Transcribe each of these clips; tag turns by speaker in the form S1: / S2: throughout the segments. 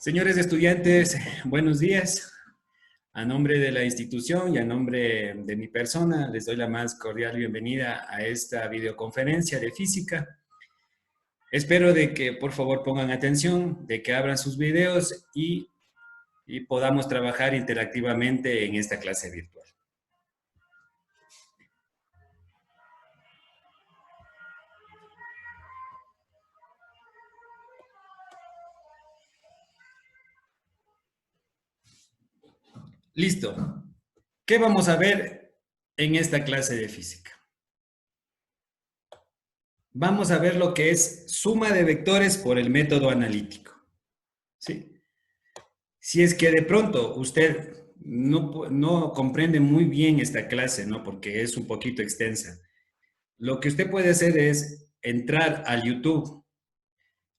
S1: Señores estudiantes, buenos días. A nombre de la institución y a nombre de mi persona, les doy la más cordial bienvenida a esta videoconferencia de física. Espero de que por favor pongan atención, de que abran sus videos y podamos trabajar interactivamente en esta clase virtual. Listo. ¿Qué vamos a ver en esta clase de física? Vamos a ver lo que es suma de vectores por el método analítico. ¿Sí? Si es que de pronto usted no comprende muy bien esta clase, ¿no? Porque es un poquito extensa. Lo que usted puede hacer es entrar al YouTube,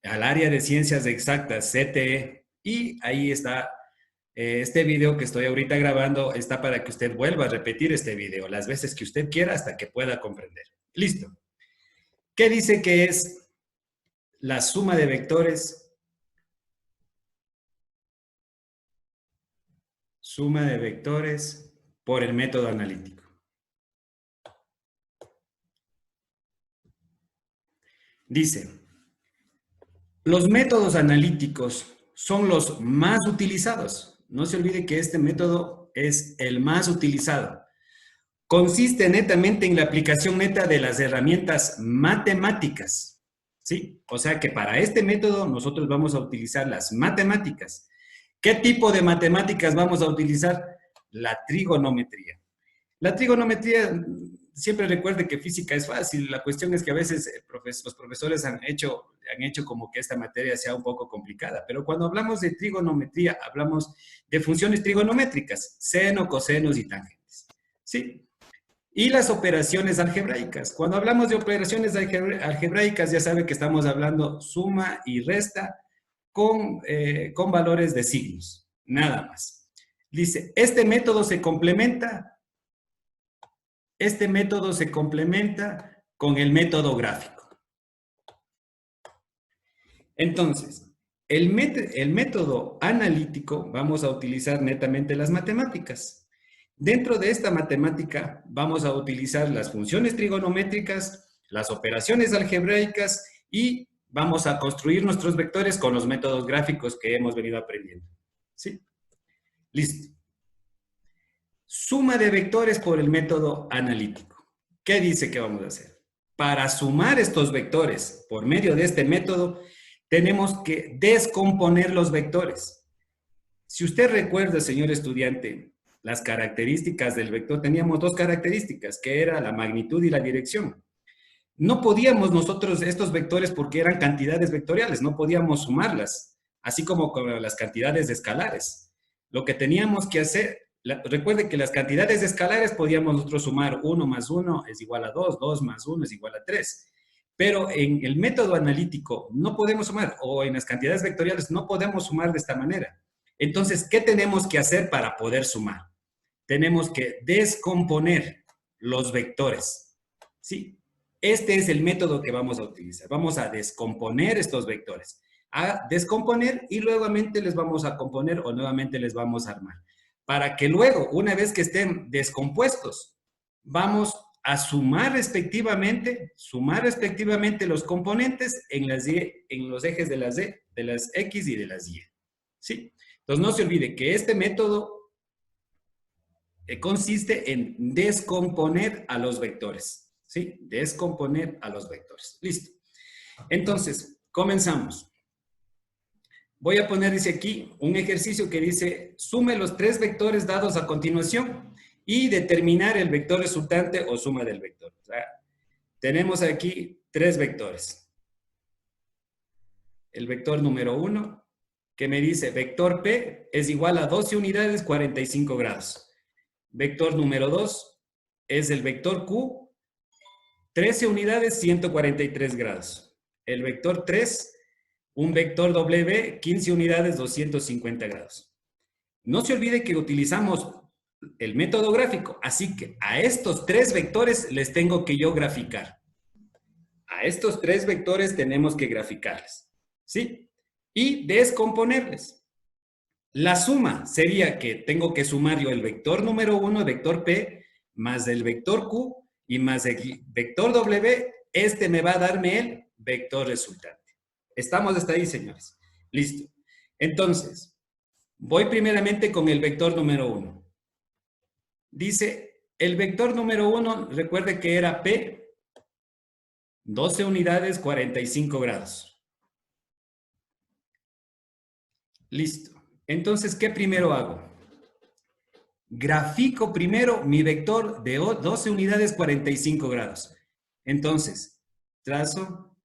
S1: al área de ciencias exactas, CTE, y ahí está este video que estoy ahorita grabando, está para que usted vuelva a repetir este video las veces que usted quiera hasta que pueda comprender. Listo. ¿Qué dice que es la suma de vectores? Suma de vectores por el método analítico. Dice, los métodos analíticos son los más utilizados. No se olvide que este método es el más utilizado. Consiste netamente en la aplicación neta de las herramientas matemáticas. ¿Sí? O sea que para este método nosotros vamos a utilizar las matemáticas. ¿Qué tipo de matemáticas vamos a utilizar? La trigonometría. La trigonometría, siempre recuerde que física es fácil. La cuestión es que a veces los profesores han hecho como que esta materia sea un poco complicada. Pero cuando hablamos de trigonometría, hablamos de funciones trigonométricas, seno, cosenos y tangentes. ¿Sí? Y las operaciones algebraicas. Cuando hablamos de operaciones algebraicas, ya sabe que estamos hablando suma y resta con valores de signos. Nada más. Dice, este método se complementa con el método gráfico. Entonces, el método analítico vamos a utilizar netamente las matemáticas. Dentro de esta matemática vamos a utilizar las funciones trigonométricas, las operaciones algebraicas y vamos a construir nuestros vectores con los métodos gráficos que hemos venido aprendiendo. ¿Sí? Listo. Suma de vectores por el método analítico. ¿Qué dice que vamos a hacer? Para sumar estos vectores por medio de este método, tenemos que descomponer los vectores. Si usted recuerda, señor estudiante, las características del vector, teníamos dos características, que era la magnitud y la dirección. No podíamos nosotros estos vectores, porque eran cantidades vectoriales, no podíamos sumarlas, así como con las cantidades escalares. Lo que teníamos que hacer, recuerde que las cantidades escalares podíamos nosotros sumar 1 más 1 es igual a 2, 2 más 1 es igual a 3. Pero en el método analítico no podemos sumar, o en las cantidades vectoriales no podemos sumar de esta manera. Entonces, ¿qué tenemos que hacer para poder sumar? Tenemos que descomponer los vectores. ¿Sí? Este es el método que vamos a utilizar. Vamos a descomponer estos vectores. A descomponer y nuevamente les vamos a componer o nuevamente les vamos a armar. Para que luego, una vez que estén descompuestos, vamos a sumar respectivamente los componentes en los ejes de las X y de las Y. ¿Sí? Entonces, no se olvide que este método consiste en descomponer a los vectores. ¿Sí? Descomponer a los vectores. Listo. Entonces, comenzamos. Voy a poner, dice aquí, un ejercicio que dice, sume los 3 vectores dados a continuación y determinar el vector resultante o suma del vector. O sea, tenemos aquí 3 vectores. El vector número 1, que me dice, vector P es igual a 12 unidades, 45 grados. Vector número 2 es el vector Q, 13 unidades, 143 grados. El vector 3, un vector W, 15 unidades, 250 grados. No se olvide que utilizamos el método gráfico, así que a estos 3 vectores les tengo que yo graficar. A estos 3 vectores tenemos que graficarles, ¿sí? Y descomponerles. La suma sería que tengo que sumar yo el vector número 1, el vector P, más el vector Q y más el vector W. Este me va a darme el vector resultante. ¿Estamos hasta ahí, señores? Listo. Entonces, voy primeramente con el vector número 1. Dice, el vector número 1, recuerde que era P, 12 unidades, 45 grados. Listo. Entonces, ¿qué primero hago? Grafico primero mi vector de 12 unidades, 45 grados. Entonces, trazo.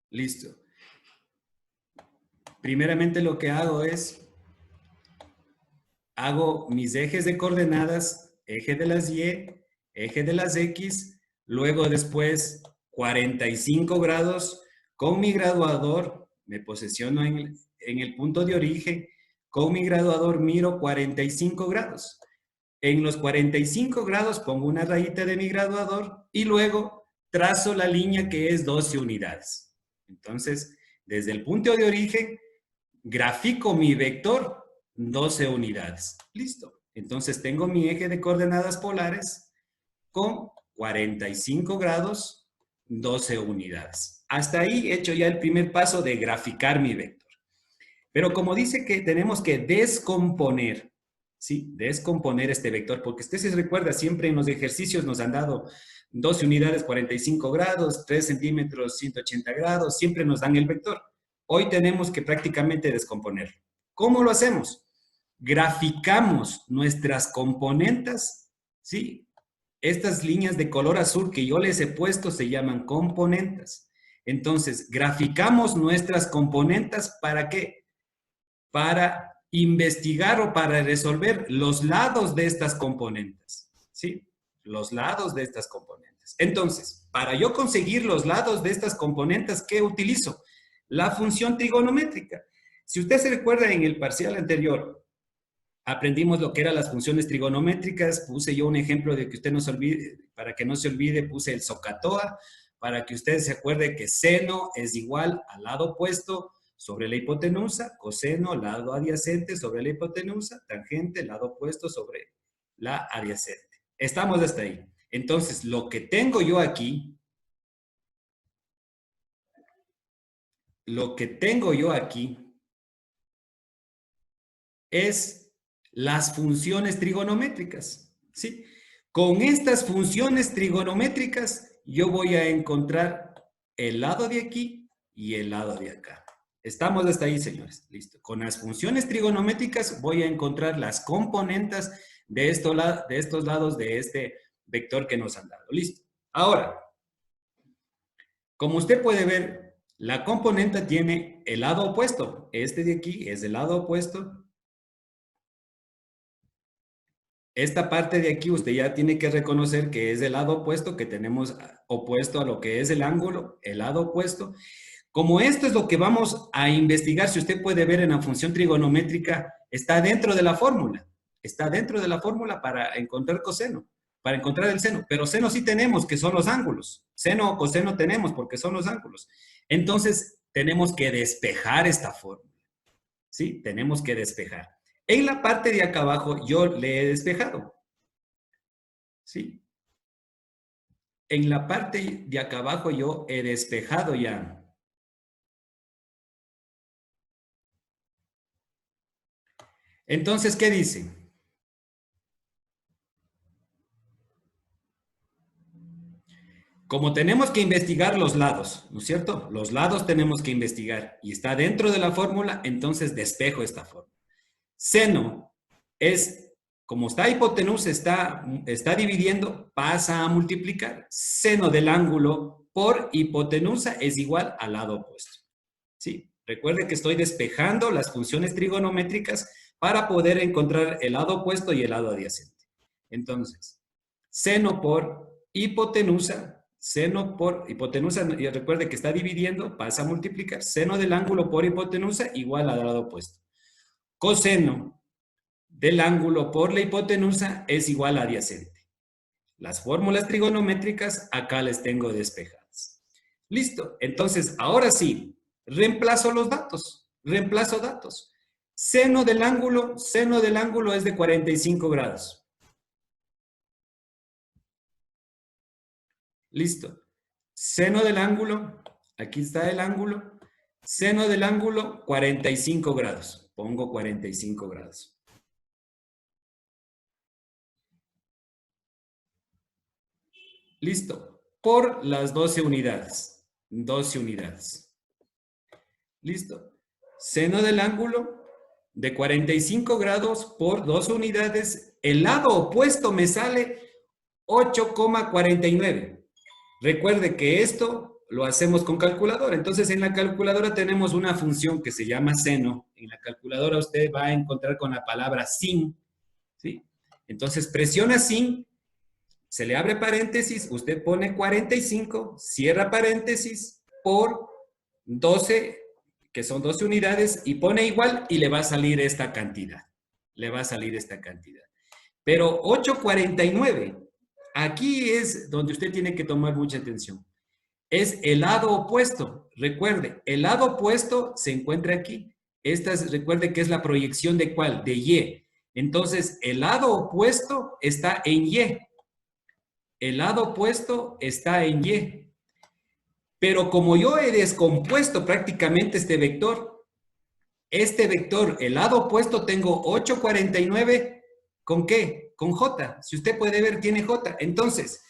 S1: Listo. Primeramente lo que hago es, hago mis ejes de coordenadas, eje de las Y, eje de las X, luego después 45 grados con mi graduador, me posiciono en el punto de origen, con mi graduador miro 45 grados. En los 45 grados pongo una rayita de mi graduador y luego trazo la línea que es 12 unidades. Entonces, desde el punto de origen, grafico mi vector 12 unidades. Listo. Entonces, tengo mi eje de coordenadas polares con 45 grados, 12 unidades. Hasta ahí he hecho ya el primer paso de graficar mi vector. Pero como dice que tenemos que descomponer, ¿sí? Descomponer este vector, porque usted se recuerda, siempre en los ejercicios nos han dado 12 unidades, 45 grados, 3 centímetros, 180 grados, siempre nos dan el vector. Hoy tenemos que prácticamente descomponerlo. ¿Cómo lo hacemos? Graficamos nuestras componentes, ¿sí? Estas líneas de color azul que yo les he puesto se llaman componentes. Entonces, graficamos nuestras componentes, ¿para qué? Para investigar o para resolver los lados de estas componentes, ¿sí? Los lados de estas componentes. Entonces, para yo conseguir los lados de estas componentes, ¿qué utilizo? La función trigonométrica. Si usted se recuerda en el parcial anterior, aprendimos lo que eran las funciones trigonométricas, puse yo un ejemplo de que usted no se olvide, para que no se olvide, puse el SOHCAHTOA, para que usted se acuerde que seno es igual al lado opuesto sobre la hipotenusa, coseno, lado adyacente sobre la hipotenusa, tangente, lado opuesto sobre la adyacente. Estamos hasta ahí. Entonces, lo que tengo yo aquí, es las funciones trigonométricas, ¿sí? Con estas funciones trigonométricas yo voy a encontrar el lado de aquí y el lado de acá. Estamos hasta ahí, señores. Listo. Con las funciones trigonométricas voy a encontrar las componentes de estos lados de este vector que nos han dado. Listo. Ahora, como usted puede ver, la componente tiene el lado opuesto. Este de aquí es el lado opuesto. Esta parte de aquí usted ya tiene que reconocer que es el lado opuesto, que tenemos opuesto a lo que es el ángulo, el lado opuesto. Como esto es lo que vamos a investigar, si usted puede ver en la función trigonométrica, está dentro de la fórmula. Está dentro de la fórmula para encontrar coseno, para encontrar el seno. Pero seno sí tenemos, que son los ángulos. Seno o coseno tenemos, porque son los ángulos. Entonces, tenemos que despejar esta fórmula. ¿Sí? Tenemos que despejar. En la parte de acá abajo yo le he despejado. ¿Sí? En la parte de acá abajo yo he despejado ya. Entonces, ¿qué dice? Como tenemos que investigar los lados, ¿no es cierto? Los lados tenemos que investigar y está dentro de la fórmula, entonces despejo esta fórmula. Seno es, como está hipotenusa, está dividiendo, pasa a multiplicar. Seno del ángulo por hipotenusa es igual al lado opuesto. ¿Sí? Recuerde que estoy despejando las funciones trigonométricas para poder encontrar el lado opuesto y el lado adyacente. Entonces, seno por hipotenusa, y recuerde que está dividiendo, pasa a multiplicar. Seno del ángulo por hipotenusa igual al lado opuesto. Coseno del ángulo por la hipotenusa es igual a adyacente. Las fórmulas trigonométricas acá les tengo despejadas. Listo. Entonces, ahora sí, Reemplazo los datos, reemplazo datos. Seno del ángulo es de 45 grados. Listo. Seno del ángulo, aquí está el ángulo. Seno del ángulo, 45 grados. Pongo 45 grados. Listo. Por las 12 unidades. 12 unidades. Listo. Seno del ángulo de 45 grados por 12 unidades. El lado opuesto me sale 8,49. Recuerde que esto lo hacemos con calculadora. Entonces, en la calculadora tenemos una función que se llama seno. En la calculadora usted va a encontrar con la palabra sin. ¿Sí? Entonces, presiona sin, se le abre paréntesis, usted pone 45, cierra paréntesis por 12, que son 12 unidades, y pone igual y le va a salir esta cantidad. Le va a salir esta cantidad. Pero 8,49, aquí es donde usted tiene que tomar mucha atención. Es el lado opuesto. Recuerde, el lado opuesto se encuentra aquí. Recuerde que es la proyección de ¿cuál? De Y. Entonces, el lado opuesto está en Y. El lado opuesto está en Y. Pero como yo he descompuesto prácticamente este vector, el lado opuesto tengo 8,49, ¿con qué? Con J. Si usted puede ver, tiene J. Entonces,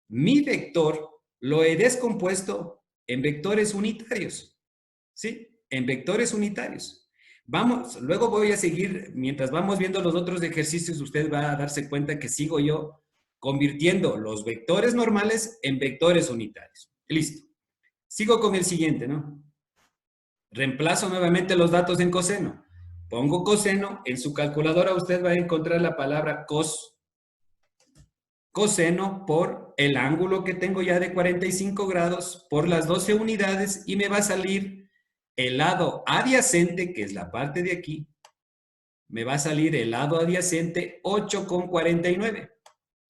S1: mi vector lo he descompuesto en vectores unitarios. ¿Sí? En vectores unitarios. Vamos, luego voy a seguir, mientras vamos viendo los otros ejercicios, usted va a darse cuenta que sigo yo convirtiendo los vectores normales en vectores unitarios. Listo. Sigo con el siguiente, ¿no? Reemplazo nuevamente los datos en coseno. Pongo coseno, en su calculadora usted va a encontrar la palabra coseno por el ángulo que tengo ya de 45 grados por las 12 unidades y me va a salir el lado adyacente, que es la parte de aquí, me va a salir el lado adyacente 8,49.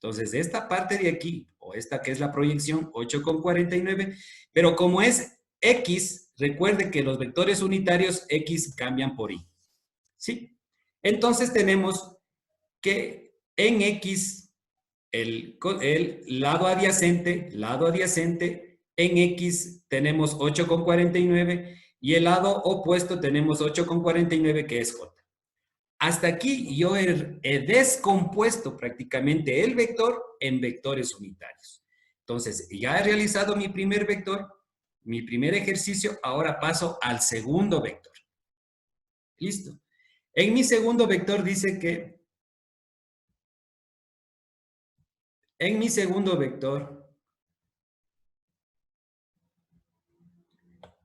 S1: Entonces, esta parte de aquí, o esta que es la proyección, 8,49, pero como es X, recuerde que los vectores unitarios X cambian por Y. ¿Sí? Entonces tenemos que en X, el lado adyacente, en X tenemos 8,49 y el lado opuesto tenemos 8,49 que es J. Hasta aquí yo he descompuesto prácticamente el vector en vectores unitarios. Entonces, ya he realizado mi primer vector, mi primer ejercicio, ahora paso al segundo vector. Listo. En mi segundo vector dice que, en mi segundo vector,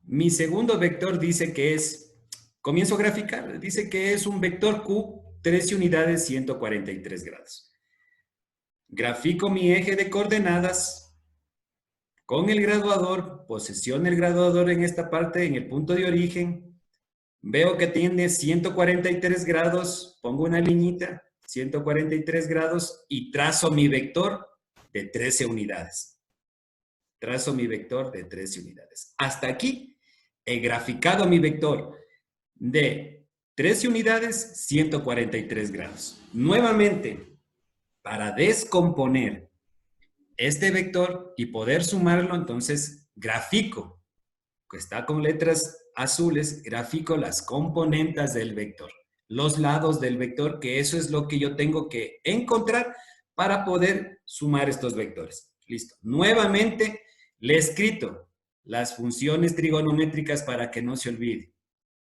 S1: mi segundo vector dice que es, comienzo a graficar, dice que es un vector Q, 13 unidades, 143 grados. Grafico mi eje de coordenadas con el graduador, posiciono el graduador en esta parte, en el punto de origen. Veo que tiene 143 grados, pongo una liñita, 143 grados y trazo mi vector de 13 unidades. Trazo mi vector de 13 unidades. Hasta aquí he graficado mi vector de 13 unidades, 143 grados. Nuevamente, para descomponer este vector y poder sumarlo, entonces grafico, que está con letras azules, grafico las componentes del vector, los lados del vector, que eso es lo que yo tengo que encontrar para poder sumar estos vectores. Listo. Nuevamente le he escrito las funciones trigonométricas para que no se olvide.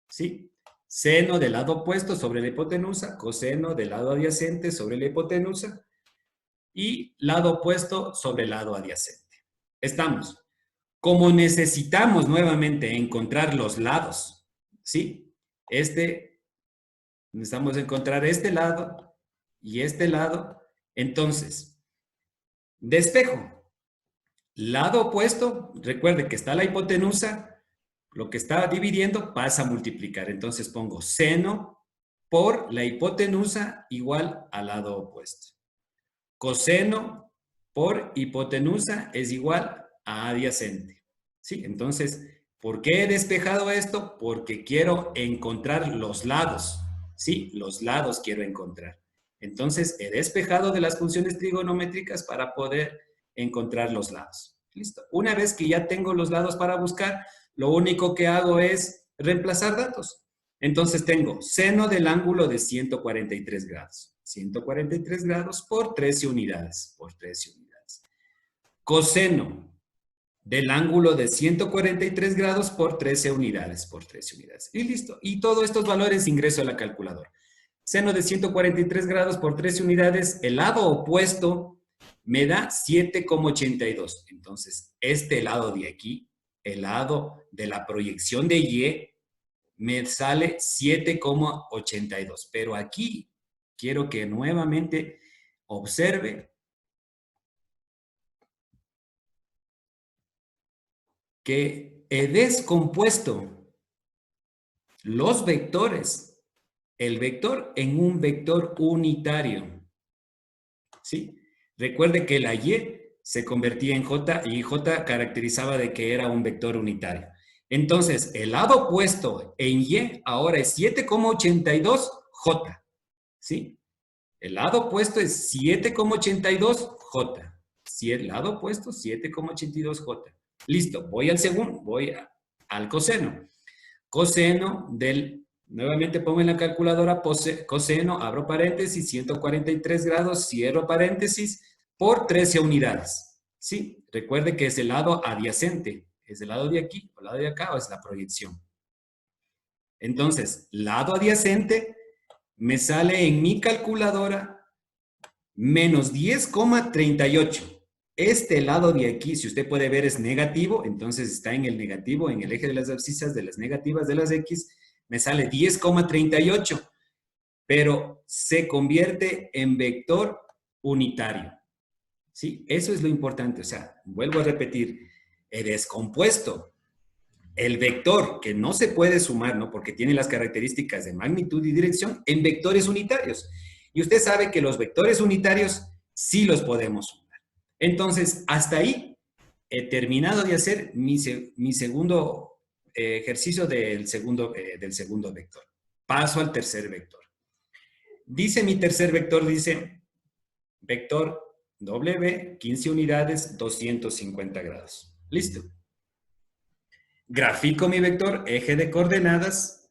S1: ¿Sí? Seno del lado opuesto sobre la hipotenusa, coseno del lado adyacente sobre la hipotenusa y lado opuesto sobre el lado adyacente. Estamos. Como necesitamos nuevamente encontrar los lados, ¿sí? Necesitamos encontrar este lado y este lado. Entonces, despejo. Lado opuesto, recuerde que está la hipotenusa, lo que está dividiendo pasa a multiplicar. Entonces pongo seno por la hipotenusa igual al lado opuesto. Coseno por hipotenusa es igual a adyacente. ¿Sí? Entonces, ¿Por qué he despejado esto? Porque quiero encontrar los lados. Sí, los lados quiero encontrar. Entonces, he despejado de las funciones trigonométricas para poder encontrar los lados. Listo. Una vez que ya tengo los lados para buscar, lo único que hago es reemplazar datos. Entonces, tengo seno del ángulo de 143 grados. 143 grados por 13 unidades. Por 13 unidades. Coseno del ángulo de 143 grados por 13 unidades, por 13 unidades. Y listo. Y todos estos valores ingreso a la calculadora. Seno de 143 grados por 13 unidades, el lado opuesto me da 7,82. Entonces, este lado de aquí, el lado de la proyección de Y, me sale 7,82. Pero aquí quiero que nuevamente observe que he descompuesto los vectores, el vector en un vector unitario. ¿Sí? Recuerde que la Y se convertía en J y J caracterizaba de que era un vector unitario. Entonces, el lado opuesto en Y ahora es 7,82 J. ¿Sí? El lado opuesto es 7,82 J. Si el lado opuesto, 7,82 J. Listo, voy al segundo, al coseno. Coseno del, nuevamente pongo en la calculadora coseno, abro paréntesis, 143 grados, cierro paréntesis, por 13 unidades. ¿Sí? Recuerde que es el lado adyacente. ¿Es el lado de aquí, o el lado de acá, o es la proyección? Entonces, lado adyacente me sale en mi calculadora menos 10,38. Este lado de aquí, si usted puede ver, es negativo, entonces está en el negativo, en el eje de las abscisas de las negativas de las X, me sale 10,38, pero se convierte en vector unitario. ¿Sí? Eso es lo importante, o sea, vuelvo a repetir, he descompuesto el vector que no se puede sumar, ¿no? Porque tiene las características de magnitud y dirección en vectores unitarios. Y usted sabe que los vectores unitarios sí los podemos sumar. Entonces, hasta ahí he terminado de hacer mi segundo ejercicio del segundo vector. Paso al tercer vector. Dice mi tercer vector, dice vector W, 15 unidades, 250 grados. Listo. Grafico mi vector, eje de coordenadas,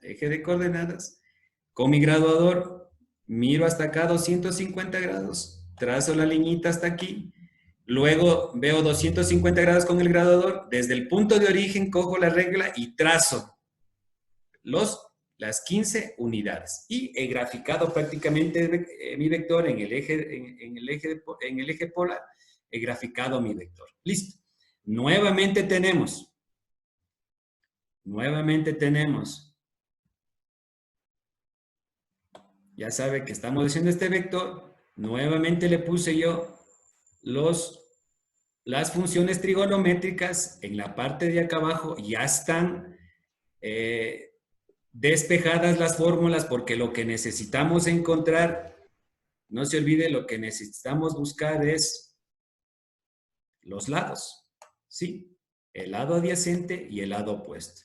S1: con mi graduador, miro hasta acá 250 grados, trazo la liñita hasta aquí, luego veo 250 grados con el graduador, desde el punto de origen cojo la regla y trazo las 15 unidades. Y he graficado prácticamente mi vector en el eje polar, he graficado mi vector. Listo. Nuevamente tenemos, ya sabe que estamos haciendo este vector, nuevamente le puse yo las funciones trigonométricas en la parte de acá abajo, ya están despejadas las fórmulas porque lo que necesitamos encontrar, no se olvide, lo que necesitamos buscar es los lados, ¿sí? El lado adyacente y el lado opuesto.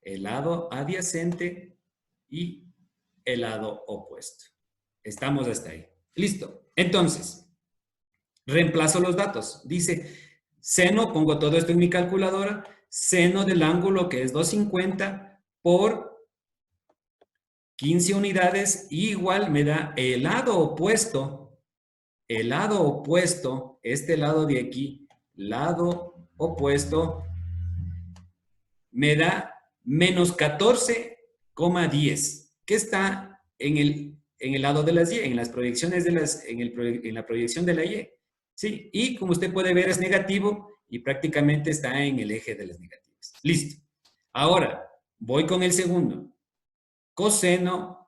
S1: El lado adyacente y el lado opuesto. Estamos hasta ahí. Listo. Entonces, reemplazo los datos. Dice, seno, pongo todo esto en mi calculadora, seno del ángulo que es 250 por 15 unidades, igual me da el lado opuesto, este lado de aquí, lado opuesto, me da menos 14,10, que está en el lado de las Y, en las proyecciones en la proyección de la Y. ¿Sí? Y como usted puede ver es negativo y prácticamente está en el eje de las negativas. Listo. Ahora, voy con el segundo. Coseno,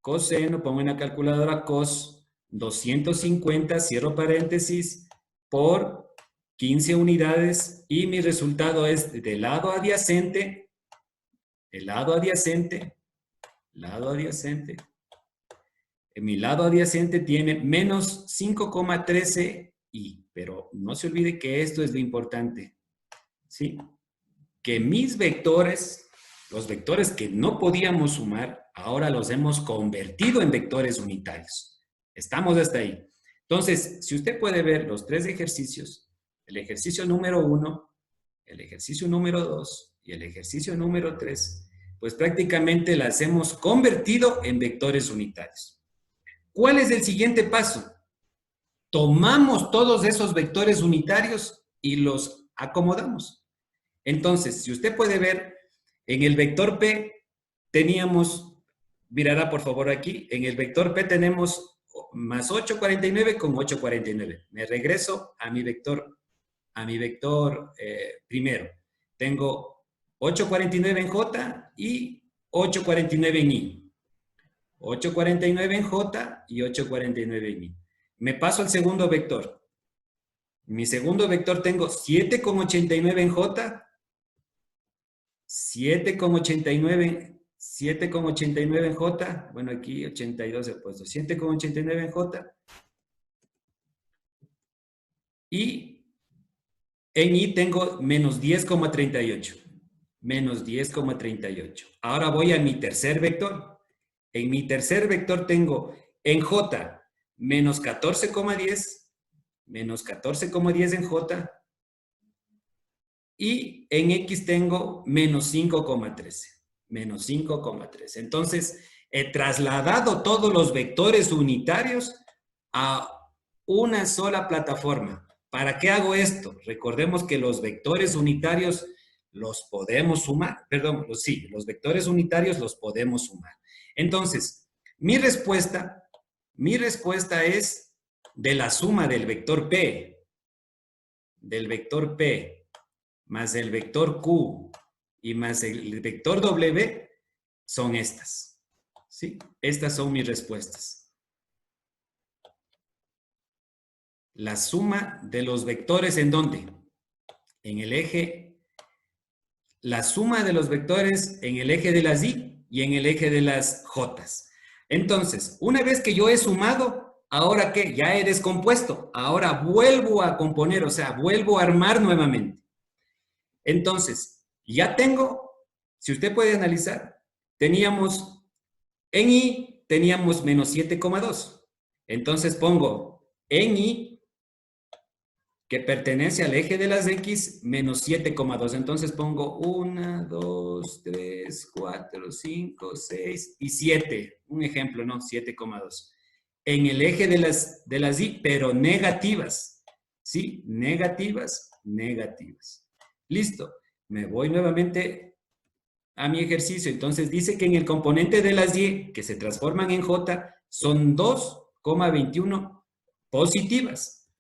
S1: pongo en la calculadora cos 250, cierro paréntesis, por 15 unidades y mi resultado es del lado adyacente, en mi lado adyacente tiene menos 5,13 y, pero no se olvide que esto es lo importante, ¿sí? que mis vectores, los vectores que no podíamos sumar, ahora los hemos convertido en vectores unitarios. Estamos hasta ahí. Entonces, si usted puede ver los tres ejercicios, el ejercicio número 1, el ejercicio número 2 y el ejercicio número 3, pues prácticamente las hemos convertido en vectores unitarios. ¿Cuál es el siguiente paso? Tomamos todos esos vectores unitarios y los acomodamos. Entonces, si usted puede ver, en el vector P teníamos, mirará por favor aquí, en el vector P tenemos más 849 con 849. Me regreso a mi vector primero. Tengo 849 en J y 849 en I. 849 en J y 849 en I. Me paso al segundo vector. En mi segundo vector tengo 7,89 en J, 7,89 en J, bueno aquí 82 he puesto, 7,89 en J, y en I tengo menos 10,38, menos 10,38. Ahora voy a mi tercer vector. En mi tercer vector tengo en J menos 14,10, menos 14,10 en J, y en X tengo menos 5,13, menos 5,13. Entonces, he trasladado todos los vectores unitarios a una sola plataforma. ¿Para qué hago esto? Recordemos que los vectores unitarios los podemos sumar, perdón, sí, los vectores unitarios los podemos sumar. Entonces, mi respuesta es de la suma del vector P más el vector Q y más el vector W son estas. ¿Sí? Estas son mis respuestas. La suma de los vectores, ¿en dónde? En el eje. La suma de los vectores en el eje de las Y y en el eje de las J. Entonces, una vez que yo he sumado, ¿ahora qué? Ya he descompuesto. Ahora vuelvo a componer, o sea, vuelvo a armar nuevamente. Entonces, ya tengo, si usted puede analizar, teníamos, en I teníamos menos 7,2. Entonces pongo en I, que pertenece al eje de las X, menos 7,2. Entonces pongo 1, 2, 3, 4, 5, 6 y 7. Un ejemplo, ¿no? 7,2. En el eje de las Y, pero negativas. ¿Sí? Negativas, negativas. Listo. Me voy nuevamente a mi ejercicio. Entonces dice que en el componente de las Y, que se transforman en J, son 2,21 positivas.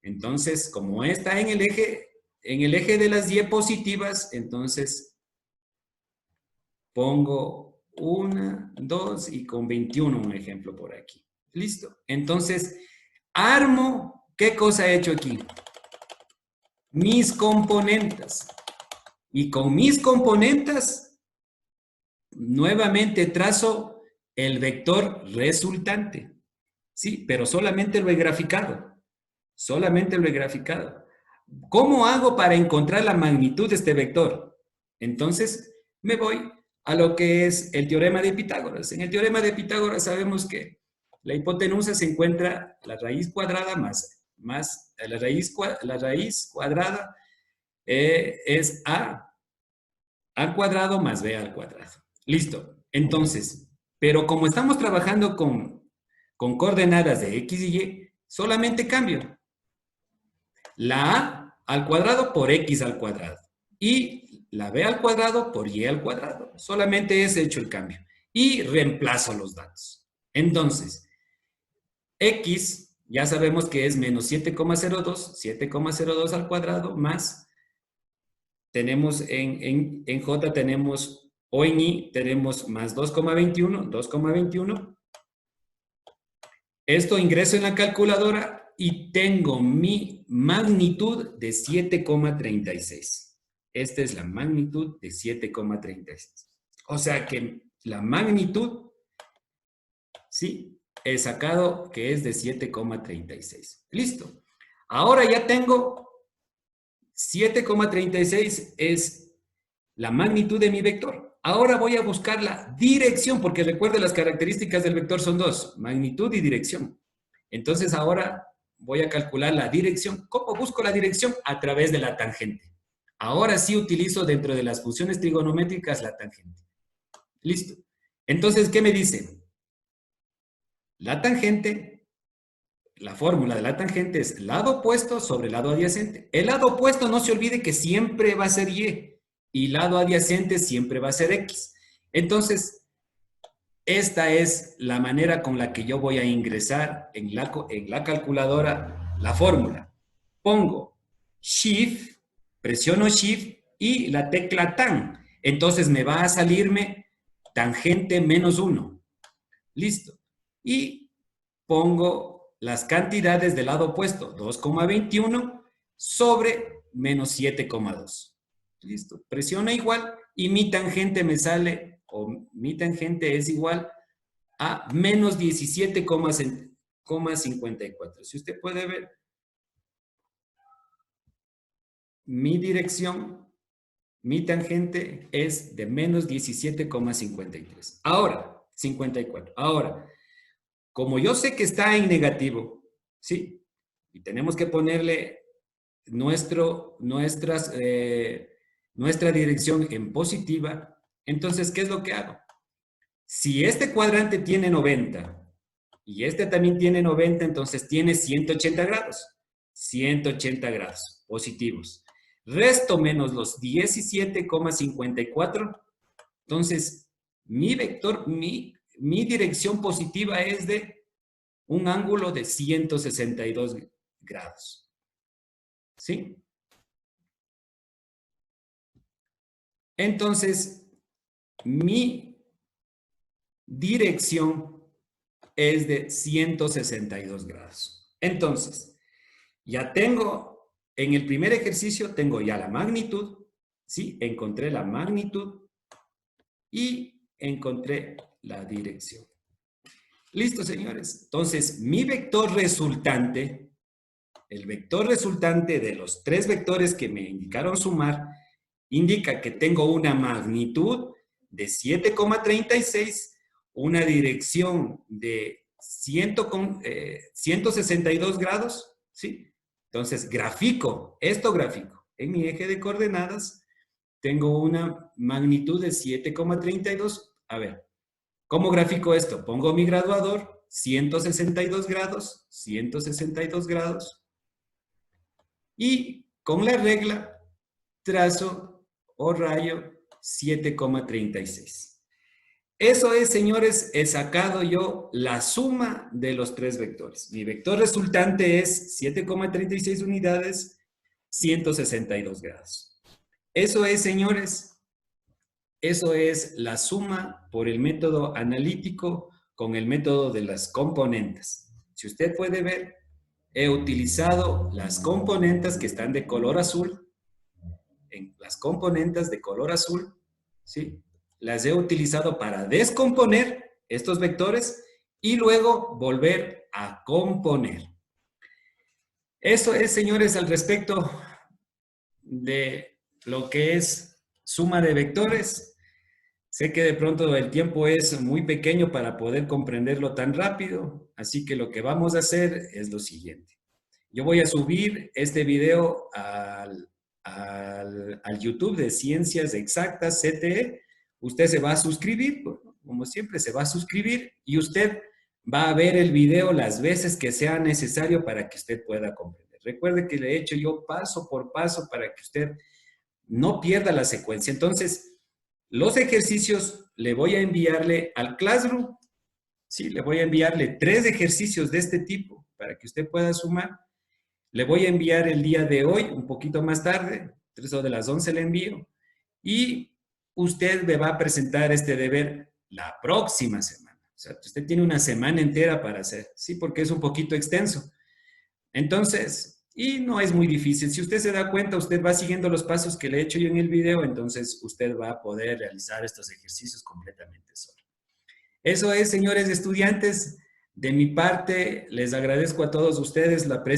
S1: Entonces, como está en el eje de las Y positivas, entonces pongo 1, 2 y con 21 un ejemplo por aquí. Listo. Entonces, armo, ¿qué cosa he hecho aquí? Mis componentes. Y con mis componentes, nuevamente trazo el vector resultante. Sí, pero solamente lo he graficado. Solamente lo he graficado. ¿Cómo hago para encontrar la magnitud de este vector? Entonces, me voy a lo que es el teorema de Pitágoras. En el teorema de Pitágoras sabemos que la hipotenusa se encuentra la raíz cuadrada más la raíz cuadrada es a al cuadrado más b al cuadrado. Listo. Entonces, pero como estamos trabajando con coordenadas de x y y, solamente cambio la a al cuadrado por x al cuadrado y la b al cuadrado por y al cuadrado. Solamente es hecho el cambio y reemplazo los datos. Entonces, x ya sabemos que es menos 7,02 al cuadrado más, tenemos en j tenemos, o en y tenemos más 2,21. Esto ingreso en la calculadora y tengo mi magnitud de 7,36. Esta es la magnitud de 7,36. O sea que la magnitud, sí, he sacado que es de 7,36. Listo. Ahora ya tengo 7,36 es la magnitud de mi vector. Ahora voy a buscar la dirección, porque recuerden las características del vector son dos, magnitud y dirección. Entonces ahora voy a calcular la dirección. ¿Cómo busco la dirección? A través de la tangente. Ahora sí utilizo dentro de las funciones trigonométricas la tangente. Listo. Entonces, ¿qué me dice? La tangente, la fórmula de la tangente es lado opuesto sobre lado adyacente. El lado opuesto no se olvide que siempre va a ser y lado adyacente siempre va a ser X. Entonces, esta es la manera con la que yo voy a ingresar en la calculadora la fórmula. Pongo Shift, presiono Shift y la tecla tan. Entonces me va a salirme tangente menos 1. Listo. Y pongo las cantidades del lado opuesto, 2,21 sobre menos 7,2. Listo. Presiona igual y mi tangente me sale, o mi tangente es igual a menos 17,54. Si usted puede ver, mi dirección, mi tangente es de menos 17,53. Ahora, 54. Ahora, como yo sé que está en negativo, ¿sí? Y tenemos que ponerle nuestra dirección en positiva, entonces, ¿qué es lo que hago? Si este cuadrante tiene 90 y este también tiene 90, entonces tiene 180 grados. 180 grados positivos. Resto menos los 17,54. Entonces, mi vector, mi dirección positiva es de un ángulo de 162 grados. ¿Sí? Entonces, mi dirección es de 162 grados. Entonces, ya tengo, en el primer ejercicio tengo ya la magnitud, ¿sí? Encontré la magnitud y encontré la dirección. Listo, señores. Entonces, mi vector resultante, el vector resultante de los tres vectores que me indicaron sumar, indica que tengo una magnitud de 7,36, una dirección de 162 grados, ¿sí? Entonces, grafico. En mi eje de coordenadas, tengo una magnitud de 7,32. A ver, ¿cómo grafico esto? Pongo mi graduador, 162 grados, 162 grados, y con la regla trazo o rayo 7,36. Eso es, señores, he sacado yo la suma de los tres vectores. Mi vector resultante es 7,36 unidades, 162 grados. Eso es, señores, eso es la suma por el método analítico con el método de las componentes. Si usted puede ver, he utilizado las componentes que están de color azul, las componentes de color azul, ¿sí? Las he utilizado para descomponer estos vectores y luego volver a componer. Eso es, señores, al respecto de lo que es suma de vectores. Sé que de pronto el tiempo es muy pequeño para poder comprenderlo tan rápido, así que lo que vamos a hacer es lo siguiente. Yo voy a subir este video al YouTube de Ciencias Exactas CTE. Usted se va a suscribir, como siempre se va a suscribir y usted va a ver el video las veces que sea necesario para que usted pueda comprender. Recuerde que le he hecho yo paso por paso para que usted no pierda la secuencia. Entonces, los ejercicios le voy a enviarle al Classroom. Sí, le voy a enviarle 3 ejercicios de este tipo para que usted pueda sumar. Le voy a enviar el día de hoy, un poquito más tarde, 3 o de las 11 le envío. Y usted me va a presentar este deber la próxima semana. O sea, usted tiene una semana entera para hacer, sí, porque es un poquito extenso. Entonces, y no es muy difícil. Si usted se da cuenta, usted va siguiendo los pasos que le he hecho yo en el video, entonces usted va a poder realizar estos ejercicios completamente solo. Eso es, señores estudiantes. De mi parte, les agradezco a todos ustedes la presencia.